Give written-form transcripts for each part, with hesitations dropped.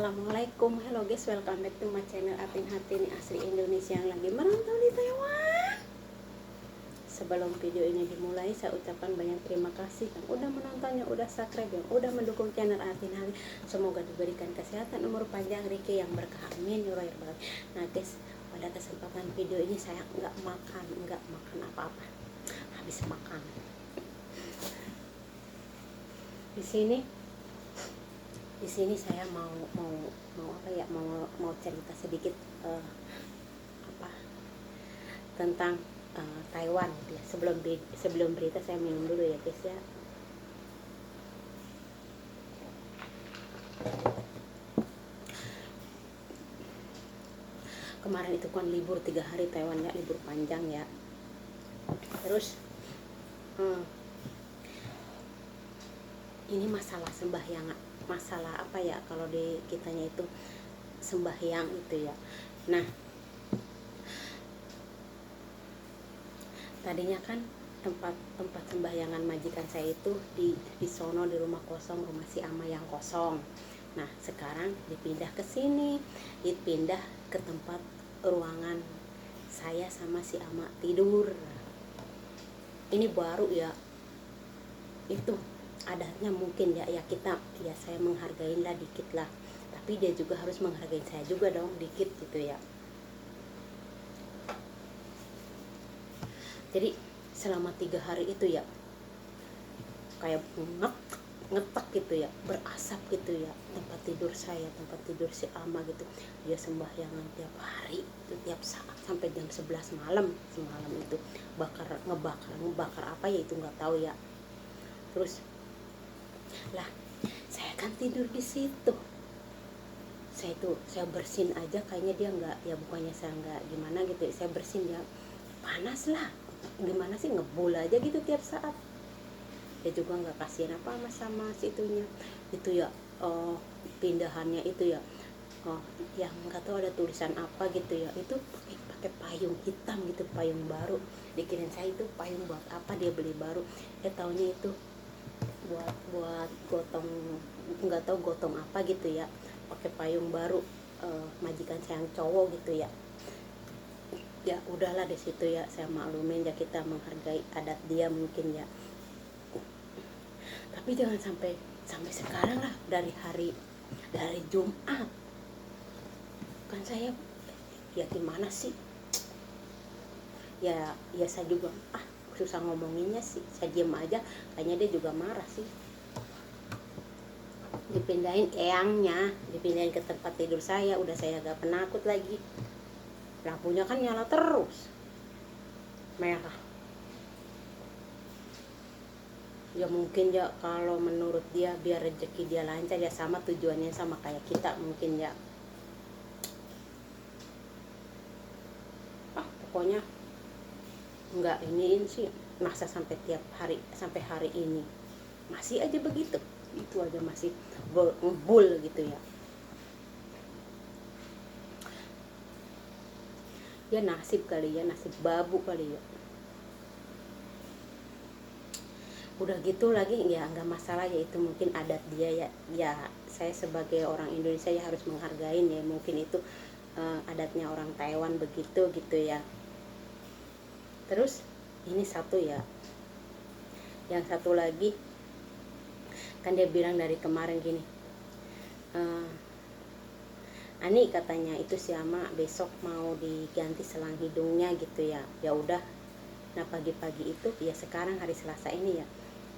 Assalamualaikum, hello guys, welcome back to my channel Atin Hati ini asli Indonesia yang lagi merantau di Taiwan. Sebelum video ini dimulai, saya ucapkan banyak terima kasih yang udah menontonnya, udah subscribe, yang udah mendukung channel Atin Hati. Semoga diberikan kesehatan, umur panjang, rezeki yang berkah, amin ya rabbal alamin. Nah guys, pada kesempatan video ini saya nggak makan apa-apa, habis makan. Di sini saya mau cerita sedikit tentang Taiwan gitu ya. Sebelum berita saya minum dulu ya guys ya. Kemarin itu kan libur 3 hari Taiwan ya, libur panjang ya. Terus ini masalah sembahyang, masalah apa ya, kalau di kitanya itu sembahyang itu ya. Nah, tadinya kan tempat sembahyangan majikan saya itu di sono, di rumah kosong, rumah si ama yang kosong. Nah, sekarang dipindah ke sini, dipindah ke tempat ruangan saya sama si ama tidur. Ini baru ya, itu adatnya mungkin ya kita ya, saya menghargain lah dikit lah, tapi dia juga harus menghargai saya juga dong dikit gitu ya. Jadi selama 3 hari itu ya kayak ngetak gitu ya, berasap gitu ya, tempat tidur saya, tempat tidur si ama gitu. Dia sembahyangan tiap hari itu, tiap saat sampai jam 11 malam. Semalam itu ngebakar apa ya itu nggak tahu ya. Terus lah, saya kan tidur di situ. Saya bersin aja, kayaknya dia nggak, ya bukannya saya nggak gimana gitu, saya bersin ya panas lah, gimana sih, ngebul aja gitu tiap saat. Dia juga nggak kasihan apa sama situnya itu ya. Pindahannya itu ya, yang nggak tahu ada tulisan apa gitu ya, itu pakai payung hitam gitu, payung baru. Dikirain saya itu payung buat apa, dia beli baru, taunya itu buat gotong, nggak tahu gotong apa gitu ya, pakai payung baru. Majikan saya yang cowok gitu ya. Ya udahlah, di situ ya saya maklumin ya, kita menghargai adat dia mungkin ya. Tapi jangan sampai sekarang lah, dari Jumat kan saya ya gimana sih ya saya juga susah ngomonginnya sih, saya diem aja. Kayaknya dia juga marah sih. Dipindahin eyangnya, dipindahin ke tempat tidur saya, udah saya agak penakut lagi. Lampunya kan nyala terus merah. Ya mungkin ya, kalau menurut dia biar rezeki dia lancar ya, sama tujuannya sama kayak kita mungkin ya. Pokoknya nggak iniin sih, masa sampai tiap hari, sampai hari ini masih aja begitu, itu aja masih ngebul gitu ya. Ya nasib kali ya, nasib babu kali ya. Udah gitu lagi ya, nggak masalah ya, itu mungkin adat dia ya. Ya saya sebagai orang Indonesia ya harus menghargain ya, mungkin itu adatnya orang Taiwan begitu gitu ya. Terus ini satu ya, yang satu lagi kan dia bilang dari kemarin gini, Ani katanya itu si ama besok mau diganti selang hidungnya gitu ya. Ya udah. Nah pagi-pagi itu ya, sekarang hari Selasa ini ya,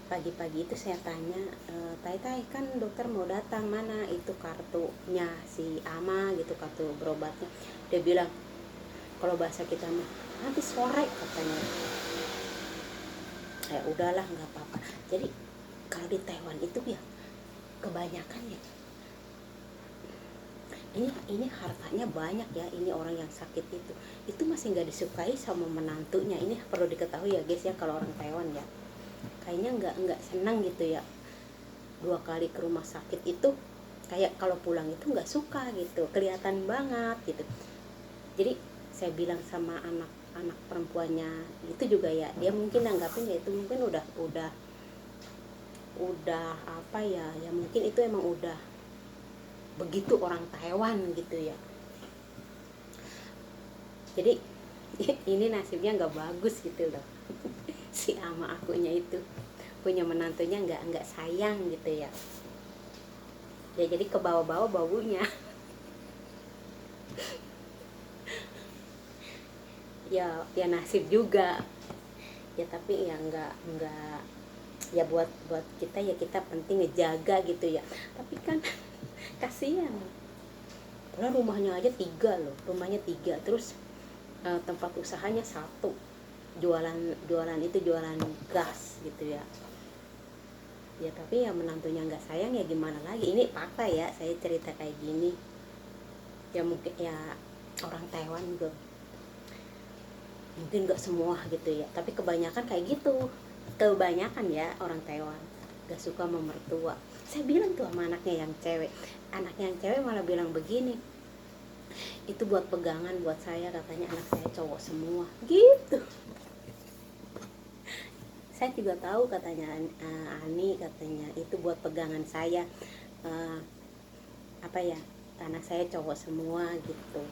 pagi-pagi itu saya tanya, Tai kan dokter mau datang, mana itu kartunya si ama gitu, kartu berobatnya. Dia bilang kalau bahasa kita mah nanti sore katanya. Ya udahlah, nggak apa-apa. Jadi kalau di Taiwan itu ya kebanyakan ya, ini hartanya banyak ya. Ini orang yang sakit itu masih nggak disukai sama menantunya. Ini perlu diketahui ya guys ya, kalau orang Taiwan ya kayaknya nggak senang gitu ya, 2 kali ke rumah sakit itu kayak kalau pulang itu nggak suka gitu, kelihatan banget gitu. Jadi saya bilang sama anak perempuannya itu juga ya, dia mungkin nanggapin ya itu mungkin udah apa ya, ya mungkin itu emang udah begitu orang Taiwan gitu ya. Jadi ini nasibnya nggak bagus gitu loh. Si ama akunya itu punya menantunya nggak sayang gitu ya. Ya jadi kebawa-bawa baunya. Ya nasib juga ya, tapi ya nggak ya, buat kita ya, kita penting ngejaga gitu ya. Tapi kan kasihan, padahal rumahnya aja 3 loh, rumahnya 3, terus tempat usahanya 1, jualan itu jualan gas gitu ya. Ya tapi ya menantunya nggak sayang, ya gimana lagi, ini fakta ya, saya cerita kayak gini ya. Mungkin ya orang Taiwan juga mungkin nggak semua gitu ya, tapi kebanyakan kayak gitu, kebanyakan ya orang Taiwan gak suka sama mertua. Saya bilang tuh sama anaknya yang cewek malah bilang begini, itu buat pegangan buat saya, katanya anak saya cowok semua gitu. Saya juga tahu katanya, Ani katanya itu buat pegangan saya, apa ya, anak saya cowok semua gitu.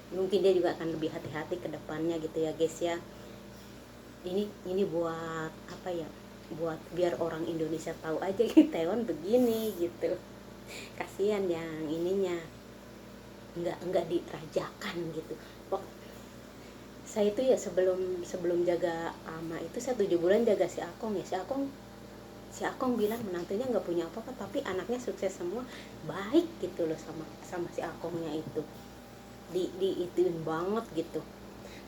Mungkin dia juga akan lebih hati-hati ke depannya gitu ya guys ya. Ini buat apa ya, buat biar orang Indonesia tahu aja Taiwan begini gitu. Kasihan yang ininya nggak dirajakan gitu. Saya itu ya sebelum jaga ama itu, saya 7 bulan jaga si Akong ya. Si Akong bilang menantunya nggak punya apa-apa, tapi anaknya sukses semua, baik gitu loh sama si Akongnya itu, ituin banget gitu.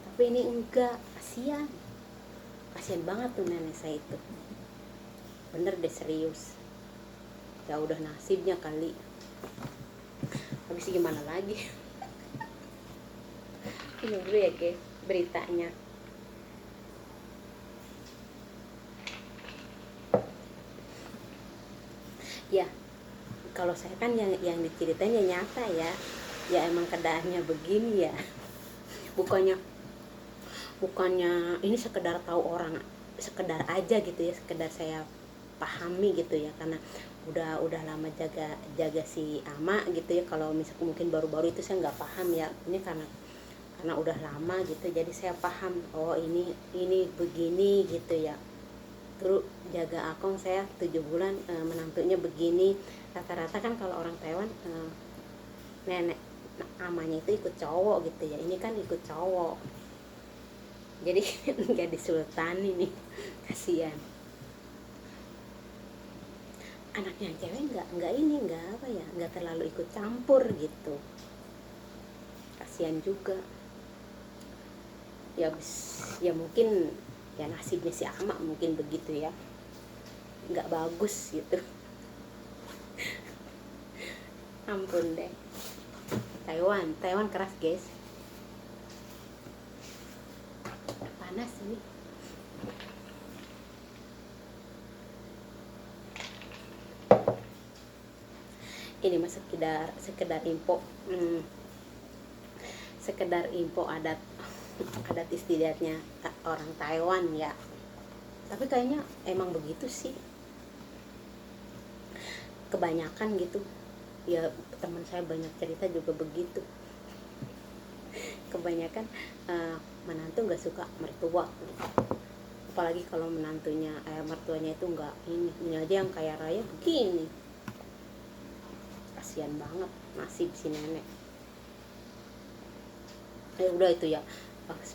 Tapi ini enggak, kasihan banget tuh nenek saya itu, bener deh, serius. Ya udah nasibnya kali, habis gimana lagi. Ini dulu ya guys beritanya. Ya kalau saya kan yang diceritanya nyata ya, ya emang keadaannya begini ya. bukannya ini sekedar tahu orang, sekedar aja gitu ya, sekedar saya pahami gitu ya, karena udah lama jaga si ama gitu ya. Kalau misalnya mungkin baru-baru itu saya nggak paham ya, ini karena udah lama gitu, jadi saya paham, oh ini begini gitu ya. Terus jaga Akong saya 7 bulan, menantunya begini. Rata-rata kan kalau orang Taiwan, nenek amanya itu ikut cowok gitu ya, ini kan ikut cowok, jadi nggak disultani nih, kasihan. Anaknya cewek nggak apa ya, nggak terlalu ikut campur gitu, kasihan juga ya. Ya mungkin ya nasibnya si ama mungkin begitu ya, nggak bagus gitu. Ampun deh, Taiwan keras guys, panas ini. Ini mah sekedar info, sekedar info adat istiadatnya orang Taiwan ya. Tapi kayaknya emang begitu sih, kebanyakan gitu ya. Teman saya banyak cerita juga begitu, kebanyakan menantu nggak suka mertua, apalagi kalau mertuanya itu nggak ini aja yang kaya raya begini. Kasihan banget nasib si nenek. Udah itu ya,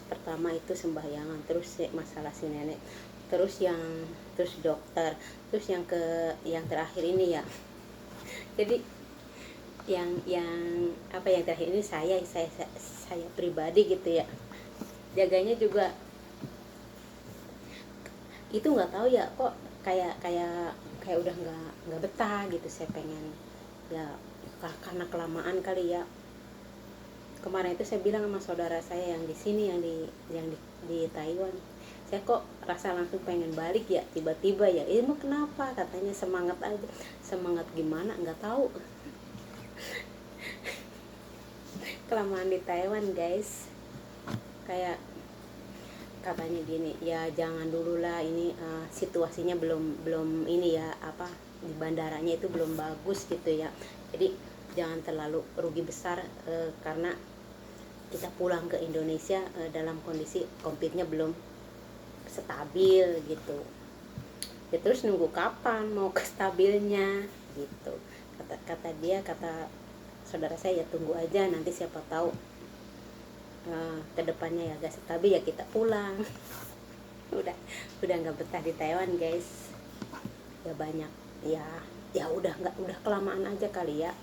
pertama itu sembahyangan, terus masalah si nenek, terus dokter, terus yang terakhir ini ya. Jadi yang apa, yang terakhir ini saya pribadi gitu ya, jaganya juga itu nggak tahu ya, kok kayak udah nggak betah gitu. Saya pengen ya, karena kelamaan kali ya. Kemarin itu saya bilang sama saudara saya yang di sini, yang di Taiwan, saya kok rasa langsung pengen balik ya tiba-tiba ya. Ini mau kenapa, katanya semangat aja. Semangat gimana, nggak tahu. Kelamaan di Taiwan guys, kayak katanya gini ya, jangan dulu lah, ini situasinya belum ini ya, apa, di bandaranya itu belum bagus gitu ya. Jadi jangan terlalu rugi besar karena kita pulang ke Indonesia dalam kondisi COVID-nya belum stabil gitu ya. Terus nunggu kapan mau kestabilnya gitu, kata dia, kata saudara saya, ya tunggu aja, nanti siapa tahu kedepannya ya agak stabil ya kita pulang. udah nggak betah di Taiwan guys, ya banyak ya udah kelamaan aja kali ya,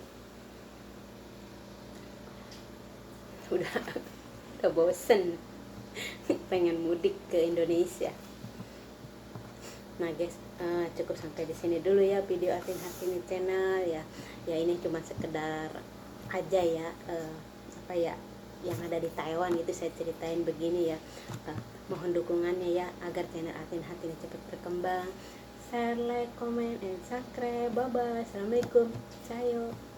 udah bosen pengen mudik ke Indonesia. Nah guys, cukup sampai di sini dulu ya video Atin Hartini channel ya. Ya ini cuma sekedar aja ya, apa ya yang ada di Taiwan gitu saya ceritain begini ya. Mohon dukungannya ya agar channel Atin Hartini cepat berkembang. Share, like, comment, and subscribe. Bye bye. Assalamualaikum. Sayo.